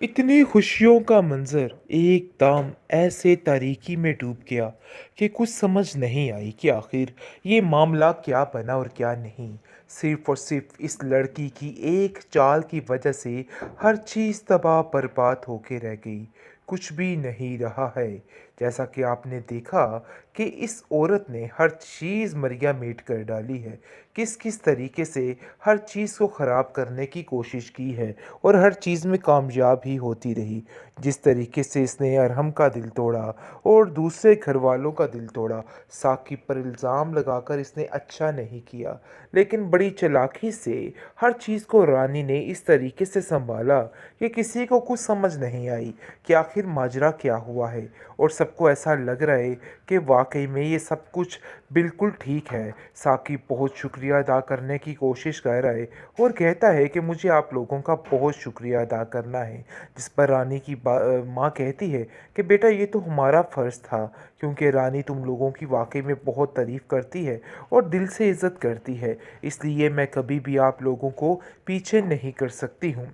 इतनी खुशियों का मंज़र एकदम ऐसे तारीकी में डूब गया कि कुछ समझ नहीं आई कि आखिर ये मामला क्या बना और क्या नहीं। सिर्फ़ और सिर्फ़ इस लड़की की एक चाल की वजह से हर चीज़ तबाह बर्बाद होके रह गई। कुछ भी नहीं रहा है। जैसा कि आपने देखा कि इस औरत ने हर चीज़ मरिया मेट कर डाली है। किस-किस तरीके से हर चीज़ को ख़राब करने की कोशिश की है और हर चीज़ में कामयाब ही होती रही। जिस तरीके से इसने अरहम का दिल तोड़ा और दूसरे घरवालों का दिल तोड़ा, साकिब पर इल्ज़ाम लगाकर इसने अच्छा नहीं किया। लेकिन बड़ी चालाकी से हर चीज़ को रानी ने इस तरीके से सँभाला कि किसी को कुछ समझ नहीं आई कि आखिर माजरा क्या हुआ है। और सबको ऐसा लग रहा है कि वाक़ई में ये सब कुछ बिल्कुल ठीक है। साकिब बहुत शुक्रिया अदा करने की कोशिश कर रहा है और कहता है कि मुझे आप लोगों का बहुत शुक्रिया अदा करना है। जिस पर रानी की माँ कहती है कि बेटा ये तो हमारा फ़र्ज़ था, क्योंकि रानी तुम लोगों की वाक़ई में बहुत तारीफ़ करती है और दिल से इज़्ज़त करती है, इसलिए मैं कभी भी आप लोगों को पीछे नहीं कर सकती हूँ।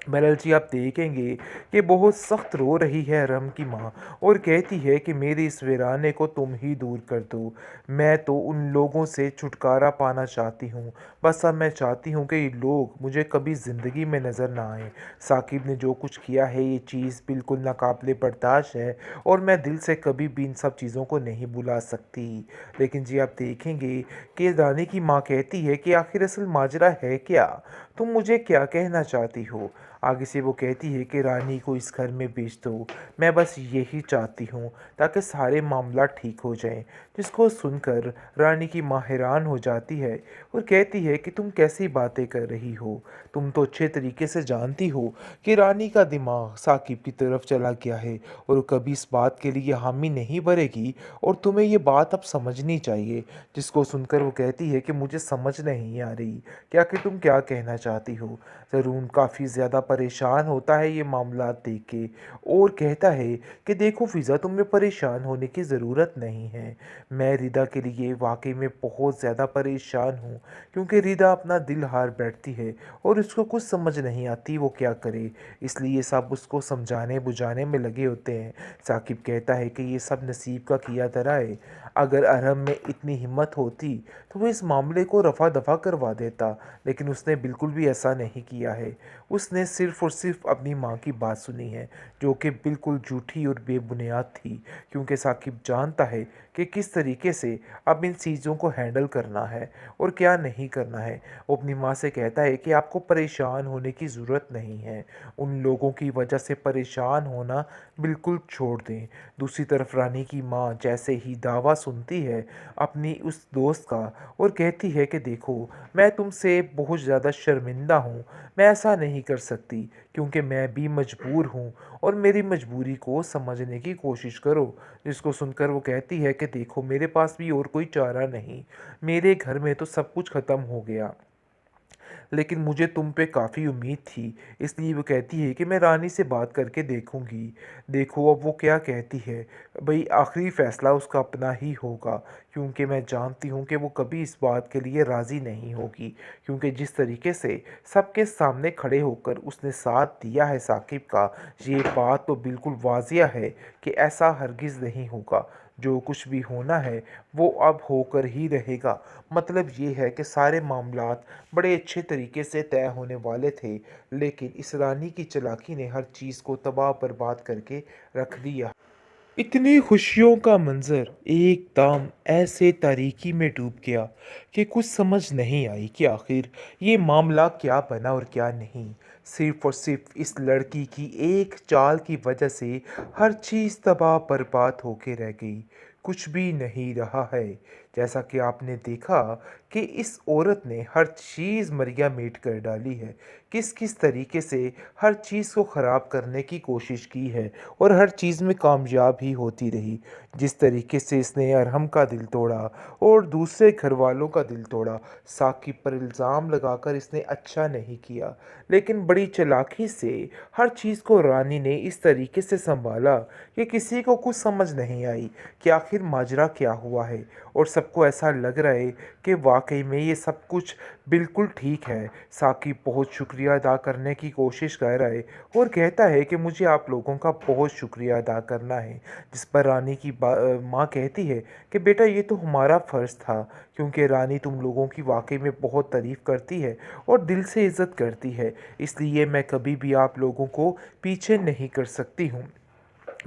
बहरहाल जी, आप देखेंगे कि बहुत सख्त रो रही है अरहम की माँ और कहती है कि मेरे इस वीराने को तुम ही दूर कर दो। मैं तो उन लोगों से छुटकारा पाना चाहती हूँ। बस अब मैं चाहती हूँ कि ये लोग मुझे कभी ज़िंदगी में नज़र ना आएँ। साकिब ने जो कुछ किया है ये चीज़ बिल्कुल नाकाबिले बर्दाश्त है और मैं दिल से कभी भी इन सब चीज़ों को नहीं भुला सकती। लेकिन जी, आप देखेंगे कि रानी की माँ कहती है कि आखिर असल माजरा है क्या? तुम मुझे क्या कहना चाहती हो? आगे से वो कहती है कि रानी को इस घर में भेज दो। मैं बस यही चाहती हूँ ताकि सारे मामला ठीक हो जाएँ। जिसको सुनकर रानी की माँ हैरान हो जाती है और कहती है कि तुम कैसी बातें कर रही हो? तुम तो अच्छे तरीके से जानती हो कि रानी का दिमाग साकिब की तरफ चला गया है और वो कभी इस बात के लिए हामी नहीं भरेगी और तुम्हें ये बात अब समझनी चाहिए। जिसको सुनकर वो कहती है कि मुझे समझ नहीं आ रही कि आखिर तुम क्या कहना चाहती हो? ज़रून काफ़ी ज़्यादा परेशान होता है ये मामला देख के और कहता है कि देखो फ़िज़ा, तुम्हें परेशान होने की ज़रूरत नहीं है। मैं रिदा के लिए वाक़ई में बहुत ज़्यादा परेशान हूँ, क्योंकि रिदा अपना दिल हार बैठती है और उसको कुछ समझ नहीं आती वो क्या करे। इसलिए सब उसको समझाने बुझाने में लगे होते हैं। साकिब कहता है कि ये सब नसीब का किया धरा है। अगर अरहम में इतनी हिम्मत होती तो वो इस मामले को रफ़ा दफ़ा करवा देता, लेकिन उसने बिल्कुल भी ऐसा नहीं किया है। उसने सिर्फ़ और सिर्फ़ अपनी माँ की बात सुनी है, जो कि बिल्कुल झूठी और बेबुनियाद थी, क्योंकि साकिब जानता है कि किस तरीके से अब इन चीज़ों को हैंडल करना है और क्या नहीं करना है। वो अपनी माँ से कहता है कि आपको परेशान होने की ज़रूरत नहीं है। उन लोगों की वजह से परेशान होना बिल्कुल छोड़ दें। दूसरी तरफ रानी की माँ जैसे ही दावा सुनती है अपनी उस दोस्त का और कहती है कि देखो, मैं तुमसे बहुत ज़्यादा शर्मिंदा हूँ। मैं ऐसा नहीं कर सकती, क्योंकि मैं भी मजबूर हूँ और मेरी मजबूरी को समझने की कोशिश करो। जिसको सुनकर वो कहती है कि देखो, मेरे पास भी और कोई चारा नहीं। मेरे घर में तो सब कुछ ख़त्म हो गया, लेकिन मुझे तुम पे काफ़ी उम्मीद थी, इसलिए वो कहती है कि मैं रानी से बात करके देखूँगी। देखो अब वो क्या कहती है। भई आखिरी फ़ैसला उसका अपना ही होगा, क्योंकि मैं जानती हूँ कि वो कभी इस बात के लिए राज़ी नहीं होगी, क्योंकि जिस तरीके से सबके सामने खड़े होकर उसने साथ दिया है साकिब का, ये बात तो बिल्कुल वाज़िया है कि ऐसा हरगिज़ नहीं होगा। जो कुछ भी होना है वो अब होकर ही रहेगा। मतलब ये है कि सारे मामलात बड़े अच्छे तरीके से तय होने वाले थे, लेकिन इस रानी की चालाकी ने हर चीज़ को तबाह बर्बाद करके रख दिया। इतनी खुशियों का मंज़र एकदम ऐसे तारीकी में डूब गया कि कुछ समझ नहीं आई कि आखिर ये मामला क्या बना और क्या नहीं। सिर्फ़ और सिर्फ़ इस लड़की की एक चाल की वजह से हर चीज़ तबाह बर्बाद होके रह गई। कुछ भी नहीं रहा है। जैसा कि आपने देखा कि इस औरत ने हर चीज़ मरिया मेट कर डाली है। किस-किस तरीके से हर चीज़ को ख़राब करने की कोशिश की है और हर चीज़ में कामयाब ही होती रही। जिस तरीके से इसने अरहम का दिल तोड़ा और दूसरे घरवालों का दिल तोड़ा, साकिब पर इल्ज़ाम लगाकर इसने अच्छा नहीं किया। लेकिन बड़ी चालाकी से हर चीज़ को रानी ने इस तरीके से सँभाला कि किसी को कुछ समझ नहीं आई कि आखिर माजरा क्या हुआ है। और सबको ऐसा लग रहा है कि वाक़ई में ये सब कुछ बिल्कुल ठीक है। साकिब बहुत शुक्रिया अदा करने की कोशिश कर रहा है और कहता है कि मुझे आप लोगों का बहुत शुक्रिया अदा करना है। जिस पर रानी की माँ कहती है कि बेटा ये तो हमारा फ़र्ज़ था, क्योंकि रानी तुम लोगों की वाक़ई में बहुत तारीफ़ करती है और दिल से इज़्ज़त करती है, इसलिए मैं कभी भी आप लोगों को पीछे नहीं कर सकती हूँ।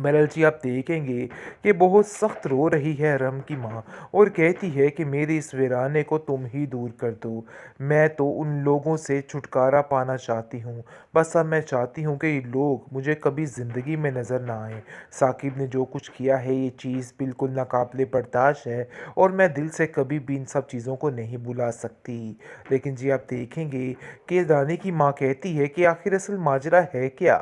बहरहाल जी, आप देखेंगे कि बहुत सख्त रो रही है रम की माँ और कहती है कि मेरे इस वीराने को तुम ही दूर कर दो। मैं तो उन लोगों से छुटकारा पाना चाहती हूँ। बस अब मैं चाहती हूँ कि ये लोग मुझे कभी ज़िंदगी में नज़र ना आएँ। साकिब ने जो कुछ किया है ये चीज़ बिल्कुल नाकाबिले बर्दाश्त है और मैं दिल से कभी भी इन सब चीज़ों को नहीं भुला सकती। लेकिन जी, आप देखेंगे कि रानी की माँ कहती है कि आखिर असल माजरा है क्या?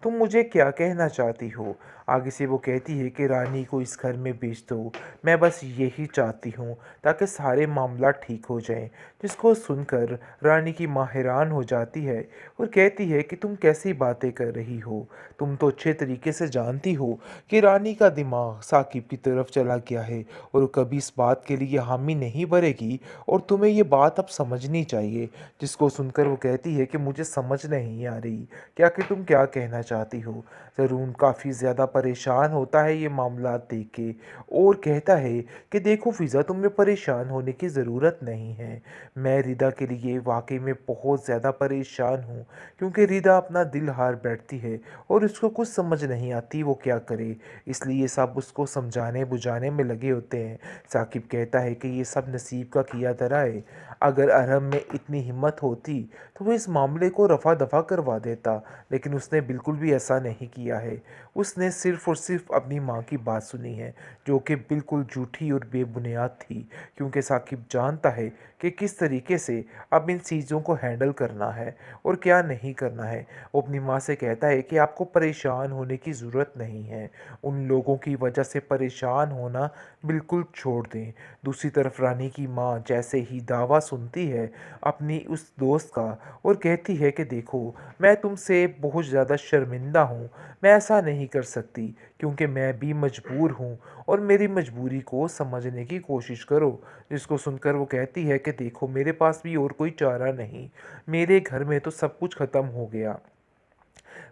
तुम मुझे क्या कहना चाहती हो? आगे से वो कहती है कि रानी को इस घर में भेज दो। मैं बस यही चाहती हूँ ताकि सारे मामला ठीक हो जाएं। जिसको सुनकर रानी की माँ हैरान हो जाती है और कहती है कि तुम कैसी बातें कर रही हो? तुम तो अच्छे तरीके से जानती हो कि रानी का दिमाग साकिब की तरफ चला गया है और वो कभी इस बात के लिए हामी नहीं भरेगी और तुम्हें ये बात अब समझनी चाहिए। जिसको सुनकर वो कहती है कि मुझे समझ नहीं आ रही कि आखिर तुम क्या कहना चाहती हो। ज़रून काफ़ी ज़्यादा परेशान होता है ये मामला देख के और कहता है कि देखो फ़िज़ा, तुम्हें परेशान होने की ज़रूरत नहीं है। मैं रिदा के लिए वाक़ई में बहुत ज़्यादा परेशान हूँ, क्योंकि रिदा अपना दिल हार बैठती है और उसको कुछ समझ नहीं आती वो क्या करे। इसलिए सब उसको समझाने बुझाने में लगे होते हैं। साकिब कहता है कि ये सब नसीब का किया धरा है। अगर अरहम में इतनी हिम्मत होती तो वो इस मामले को रफ़ा दफ़ा करवा देता, लेकिन उसने बिल्कुल भी ऐसा नहीं किया है। उसने सिर्फ़ और सिर्फ़ अपनी माँ की बात सुनी है, जो कि बिल्कुल झूठी और बेबुनियाद थी, क्योंकि साकिब जानता है कि किस तरीके से अब इन चीज़ों को हैंडल करना है और क्या नहीं करना है। वो अपनी माँ से कहता है कि आपको परेशान होने की ज़रूरत नहीं है। उन लोगों की वजह से परेशान होना बिल्कुल छोड़ दें। दूसरी तरफ रानी की माँ जैसे ही दावा सुनती है अपनी उस दोस्त का और कहती है कि देखो, मैं तुमसे बहुत ज़्यादा शर्मिंदा हूँ। मैं ऐसा नहीं कर सकती, क्योंकि मैं भी मजबूर हूँ और मेरी मजबूरी को समझने की कोशिश करो। जिसको सुनकर वो कहती है कि देखो, मेरे पास भी और कोई चारा नहीं। मेरे घर में तो सब कुछ ख़त्म हो गया,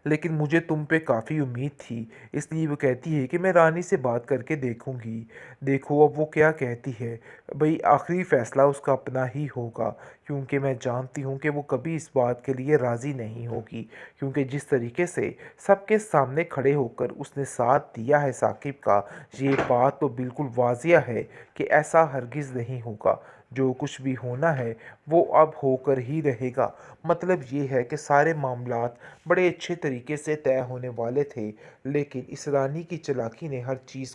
लेकिन मुझे तुम पे काफ़ी उम्मीद थी, इसलिए वो कहती है कि मैं रानी से बात करके देखूंगी। देखो अब वो क्या कहती है। भई आखिरी फ़ैसला उसका अपना ही होगा, क्योंकि मैं जानती हूँ कि वो कभी इस बात के लिए राज़ी नहीं होगी, क्योंकि जिस तरीके से सबके सामने खड़े होकर उसने साथ दिया है साकिब का, ये बात तो बिल्कुल वाज़िया है कि ऐसा हरगिज़ नहीं होगा। जो कुछ भी होना है वो अब होकर ही रहेगा। मतलब ये है कि सारे मामलात बड़े अच्छे तरीके से तय होने वाले थे, लेकिन इस रानी की चालाकी ने हर चीज़